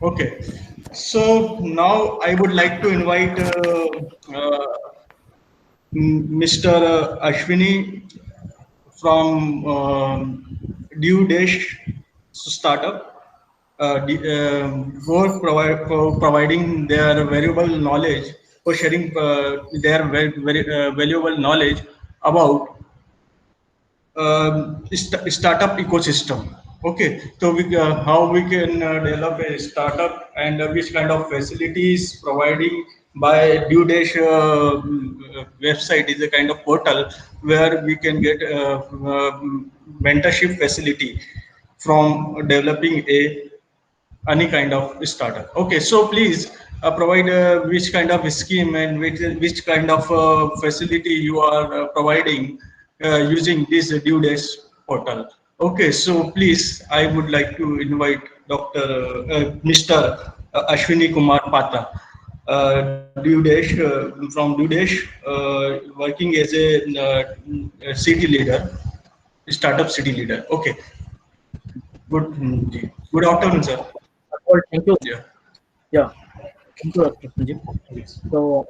Okay, so now I would like to invite Mr. Ashwini from Due Dash startup, for providing their valuable knowledge, for sharing their very valuable knowledge about startup ecosystem. Okay, so how we can develop a startup and which kind of facilities providing by due dash website is a kind of portal where we can get mentorship facility from developing a any kind of startup. Okay, so please provide which kind of scheme and which kind of facility you are providing using this due days portal. Okay, so please, I would like to invite Dr. Mr. Ashwini Kumar Patra, from Dudesh, working as a city leader, startup city leader. Okay, good, good afternoon, sir. Well, thank you. Yeah. Yeah, thank you, Dr. Sanjeev. So,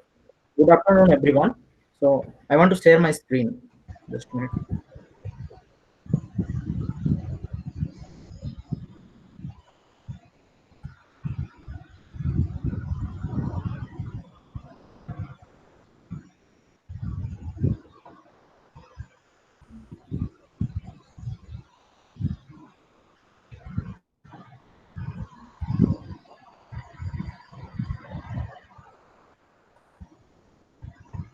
good afternoon, everyone. So, I want to share my screen. Just a minute.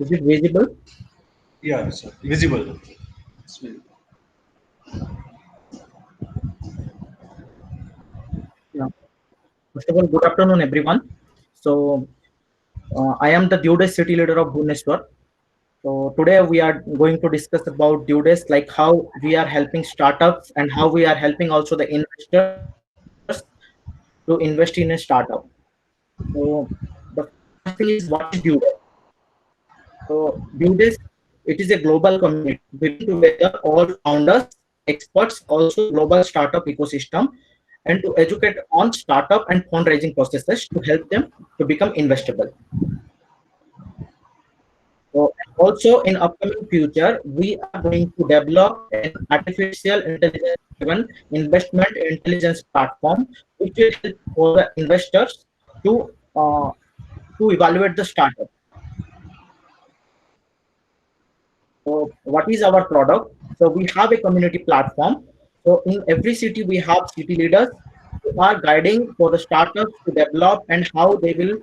Is it visible? Yeah, sir. Visible. It's visible. Yeah. First of all, good afternoon, everyone. So, I am the Dudesh city leader of Bhubaneswar. So, today we are going to discuss about Dudesh, like how we are helping startups and how we are helping also the investors to invest in a startup. So, the first thing is, what is Dudesh? So, Dudesk, it is a global community bringing together all founders, experts, also global startup ecosystem, and to educate on startup and fundraising processes to help them to become investable. So, also in upcoming future, we are going to develop an artificial intelligence-driven investment intelligence platform, which will help for the investors to uh, to evaluate the startup. So what is our product? So we have a community platform. So in every city, we have city leaders who are guiding for the startups to develop and how they will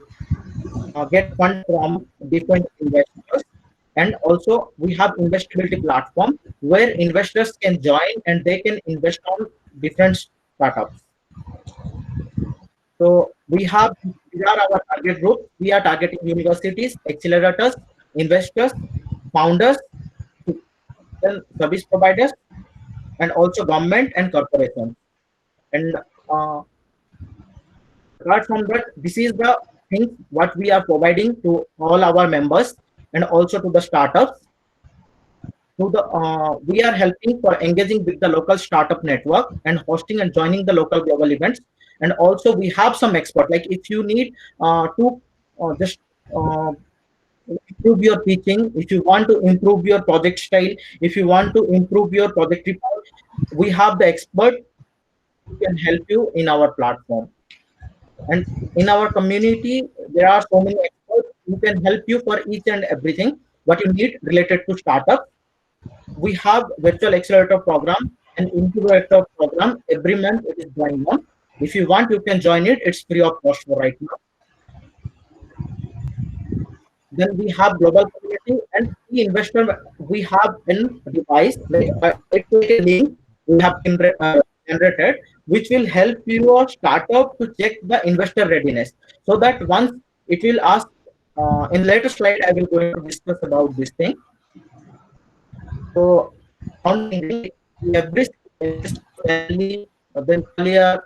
get funds from different investors. And also we have investability platform where investors can join and they can invest on different startups. So we have these are our target group. We are targeting universities, accelerators, investors, founders, then service providers, and also government and corporations. And uh, apart from that, this is the things what we are providing to all our members and also to the startups. To the we are helping for engaging with the local startup network and hosting and joining the local global events. And also we have some expert. Like if you need to just uh, improve your pitching, if you want to improve your project style, if you want to improve your project report, we have the expert who can help you in our platform. And in our community, there are so many experts who can help you for each and everything what you need related to startup. We have virtual accelerator program and incubator program. Every month it is going on. If you want, you can join it. It's free of cost for right now. Then we have global community and the investor. We have in device like it's like a link we have generated, which will help your startup to check the investor readiness. So that once it will ask in later slide, I will going to discuss about this thing. So on every just Delhi, then Gwalior.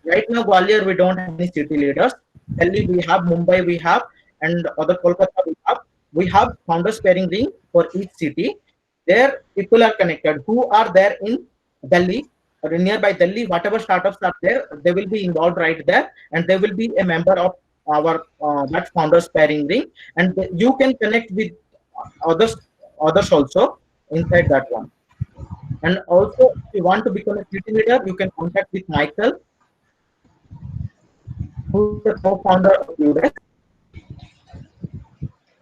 Right now, Gwalior we don't have any city leaders. Delhi we have, Mumbai we have, and other Kolkata we have. We have founders pairing ring for each city. There people are connected who are there in Delhi. nearby Delhi, whatever startups are there, they will be involved right there, and they will be a member of our that founders pairing ring, and you can connect with others also inside that one. And also, if you want to become a city leader, you can contact with Michael, who is the co-founder of UDES.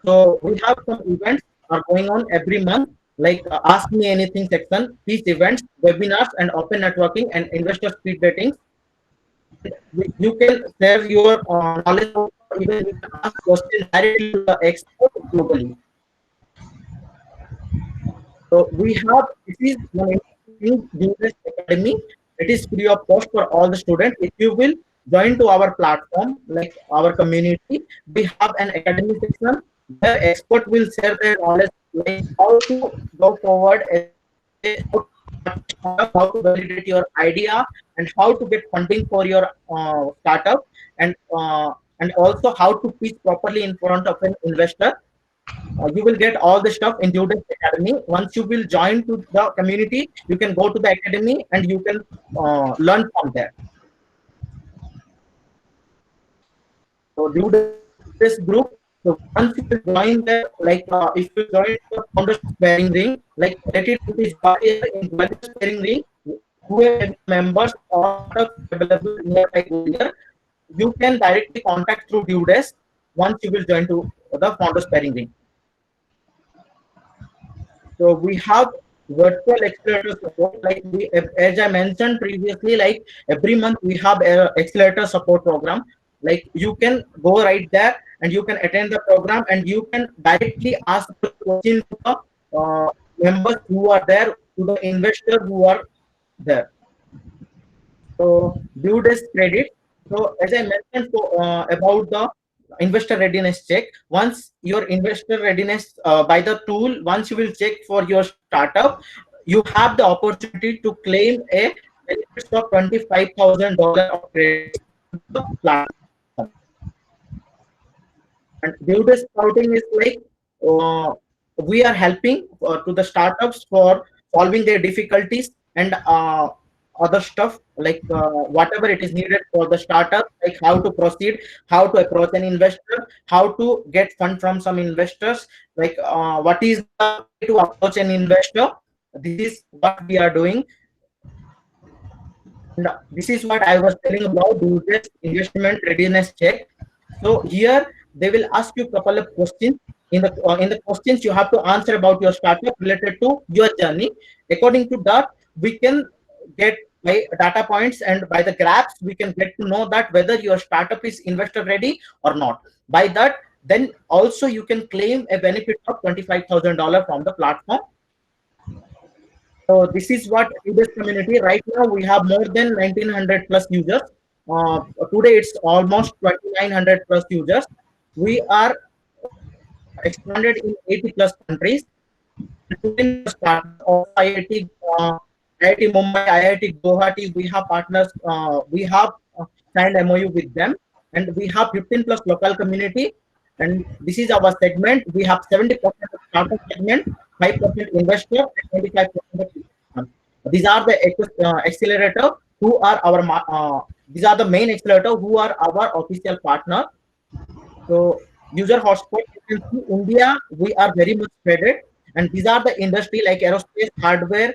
So we have some events are going on every month, like Ask Me Anything section, peace events, webinars, and open networking and investor speed datings. You can share your knowledge, even you can ask questions directly to the expert globally. So we have, this is one new business academy. It is free of cost for all the students. If you will join to our platform, like our community, we have an academy section where expert will share their knowledge, like how to go forward, how to validate your idea, and how to get funding for your startup, and also how to pitch properly in front of an investor. You will get all the stuff in Dudex Academy. Once you will join to the community, you can go to the academy and you can learn from there. So Dudex group. So once you will join there, like if you join the founders pairing ring, like let it be in founders pairing ring, whoever members are available nearby here, you can directly contact through Dudex once you will join to the founders pairing ring. So we have virtual accelerator support, like as I mentioned previously, like every month we have a accelerator support program. Like you can go right there and you can attend the program and you can directly ask the question to the members who are there, to the investors who are there. So due this credit. So as I mentioned about the investor readiness check, once your investor readiness by the tool, once you will check for your startup, you have the opportunity to claim a benefits of $25,000 of credit to the platform. And due to scouting is like we are helping to the startups for solving their difficulties and other stuff, like whatever it is needed for the startup, like how to proceed, how to approach an investor, how to get fund from some investors, like what is the way to approach an investor. This is what we are doing. And this is what I was telling about this investment readiness check. So here they will ask you a couple of questions. In the questions you have to answer about your startup related to your journey. According to that, we can get by data points and by the graphs we can get to know that whether your startup is investor ready or not. By that, then also you can claim a benefit of $25,000 from the platform. So this is what this community right now we have more than 1900 plus users. Today it's almost 2900 plus users. We are expanded in 80 plus countries. IIT, IIT Mumbai, IIT Guwahati, we have partners. We have signed MOU with them, and we have 15 plus local community. And this is our segment. We have 70% of startup segment, 5% investor, and 25%. These are the accelerator who are our. These are the main accelerator who are our official partner. So user hotspot, you can see India, we are very much spreaded, and these are the industry like aerospace, hardware,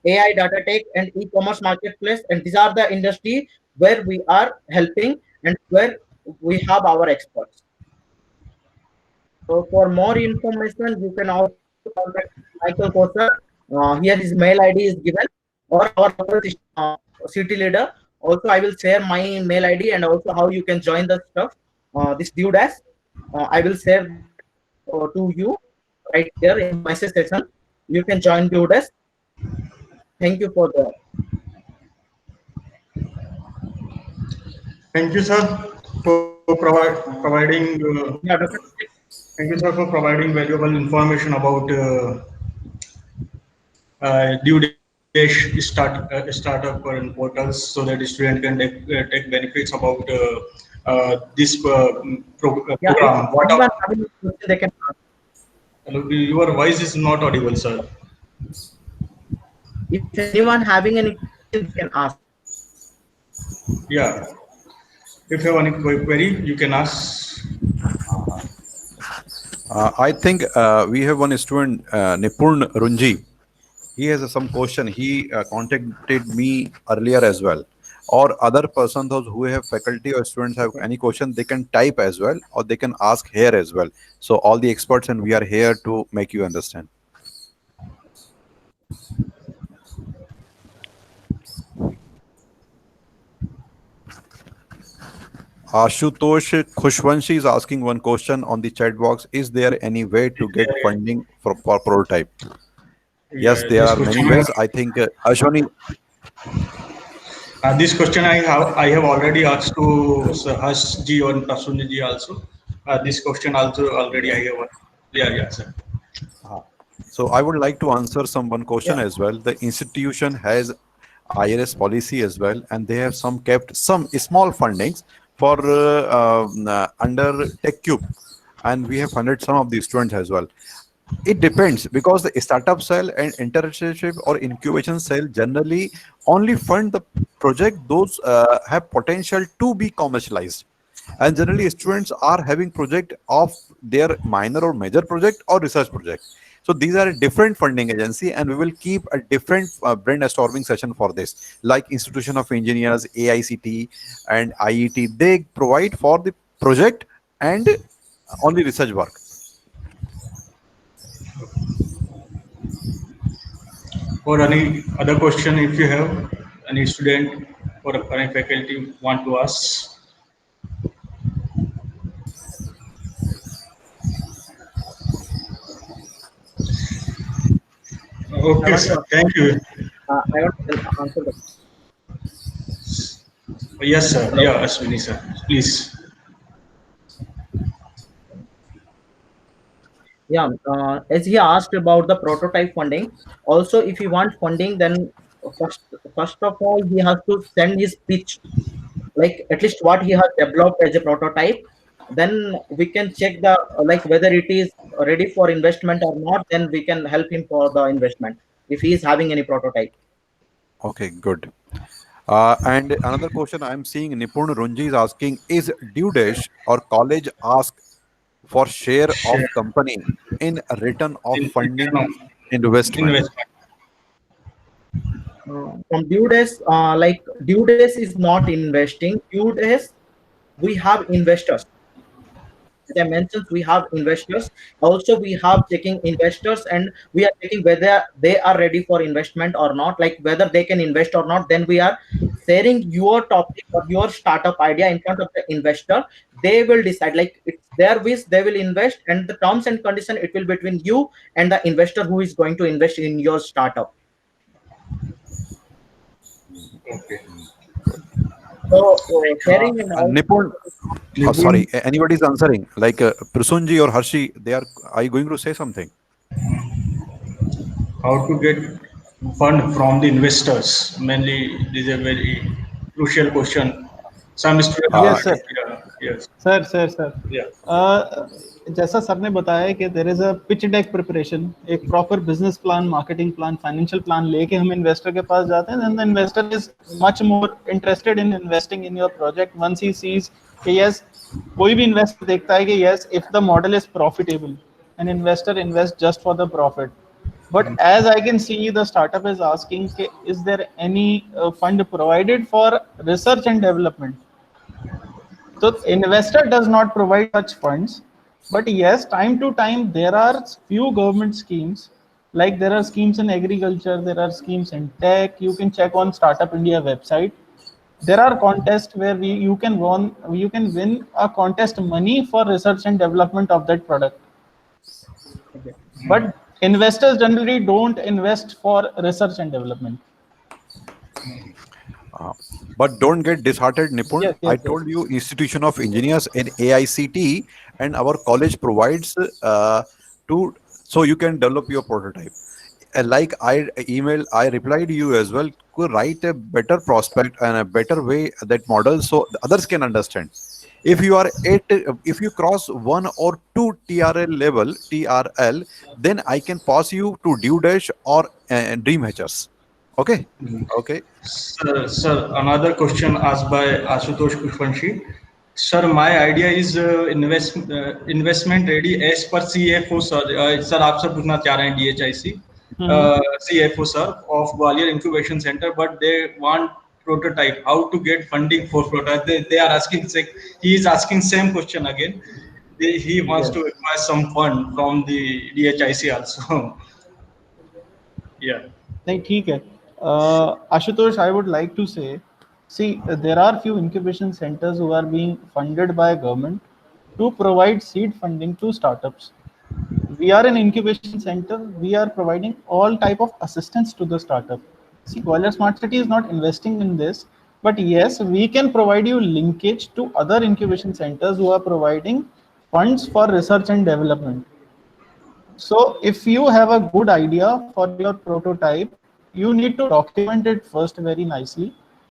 AI, data tech, and e-commerce marketplace, and these are the industry where we are helping and where we have our experts. So for more information, you can also contact Michael Kosa. Here his mail ID is given, or our city leader. Also, I will share my mail ID and also how you can join the stuff. This Dudex, I will share to you right here in message section. You can join Dudex. Thank you for the. Thank you, sir, for providing. Yeah, Thank you, sir, for providing valuable information about due startup and portals, so that the student can take benefits about this program. What they can. Your voice is not audible, sir. If anyone having any you can ask. Yeah. If you have any query, you can ask. I think we have one student, Nipun Runji. He has some question. He contacted me earlier as well. Or other person, those who have faculty or students have any question, they can type as well, or they can ask here as well. So all the experts and we are here to make you understand. Ashutosh Khushwanshi is asking one question on the chat box. Is there any way to get funding for prototype? Yes, Yeah, there this are many question. ways. I think Ashwani, This question I have already asked to Sir Harsh ji and Prasunji ji also. This question also already yeah. I have. Yeah, sir. So I would like to answer some one question Yeah. as well. The institution has IRS policy as well, and they have some kept some small fundings for under TechCube, and we have funded some of the students as well. It depends because the startup cell and internship or incubation cell generally only fund the project those have potential to be commercialized, and generally students are having project of their minor or major project or research project. So these are a different funding agency, and we will keep a different brainstorming session for this, like institution of engineers, AICT and IET. They provide for the project and only research work. Or any other question if you have any student or a current faculty want to ask. I Okay, want sir. to Thank you. I want to answer the. Yes, sir. Hello. Yeah, Ashwini, sir. Please. Yeah, as he asked about the prototype funding, also if he want funding, then first first of all he has to send his pitch, like at least what he has developed as a prototype. Then we can check the like whether it is ready for investment or not. Then we can help him for the investment if he is having any prototype. Okay, good. And another question I'm seeing Nipun Runji is asking, is due dash or college ask for share Share of company in return of in funding return of investment? investment. From due days, like due days is not investing. Due days we have investors. As I mentioned, we have investors. Also, we have checking investors, and we are checking whether they are ready for investment or not, like whether they can invest or not. Then we are sharing your topic or your startup idea in front of the investor. They will decide, like it's their wish, they will invest, and the terms and condition it will between you and the investor who is going to invest in your startup. Okay. So Uh, sharing and And also Nipun, oh, Nipun, sorry, anybody is answering like Prasunji or Harshi, they are you going to say something? how to get fund from the investors? Mainly, this is a very crucial question. Some students Uh, are, Yes, sir. yeah, yes, sir yeah. जैसा sir ने बताया कि there is a pitch deck preparation, एक proper business plan, marketing plan, financial plan लेके हम investor के पास जाते हैं, then the investor is much more interested in investing in your project once he sees कि यस, कोई भी इन्वेस्टर देखता है कि yes if the model is profitable, an investor invest just for the profit. But as I can see, the startup is asking, is there any fund provided for research and development? So investor does not provide such funds, but yes, time to time there are few government schemes. Like there are schemes in agriculture, there are schemes in tech. You can check on Startup India website. There are contests where you can win a contest money for research and development of that product. okay. But investors generally don't invest for research and development. but don't get disheartened, Nipun. Yes, I yes, yes. told you, Institution of Engineers and AICT, and our college provides to so you can develop your prototype. Like I replied to you as well. Could write a better prospect and a better way that model so the others can understand. If you are if you cross one or two TRL, then I can pass you to Due Dash or Dream Hatchers. Okay. Okay. Sir, another question asked by Ashutosh Pushpanshi. Sir, my idea is investment ready as per CFO, sir. Sir, आपसे पूछना चाह रहे हैं DHIC, CFO, sir, of Gwalior Incubation Center, but they want prototype. How to get funding for prototype? They are asking, he is asking same question again. He wants Yes. to acquire some fund from the DHIC also. Yeah. नहीं ठीक है Ashutosh I would like to say see there are few incubation centers who are being funded by government to provide seed funding to startups. We are an incubation center. We are providing all type of assistance to the startup. See, Gwalior Smart City is not investing in this, but yes, we can provide you linkage to other incubation centers who are providing funds for research and development. So if you have a good idea for your prototype, you need to document it first very nicely.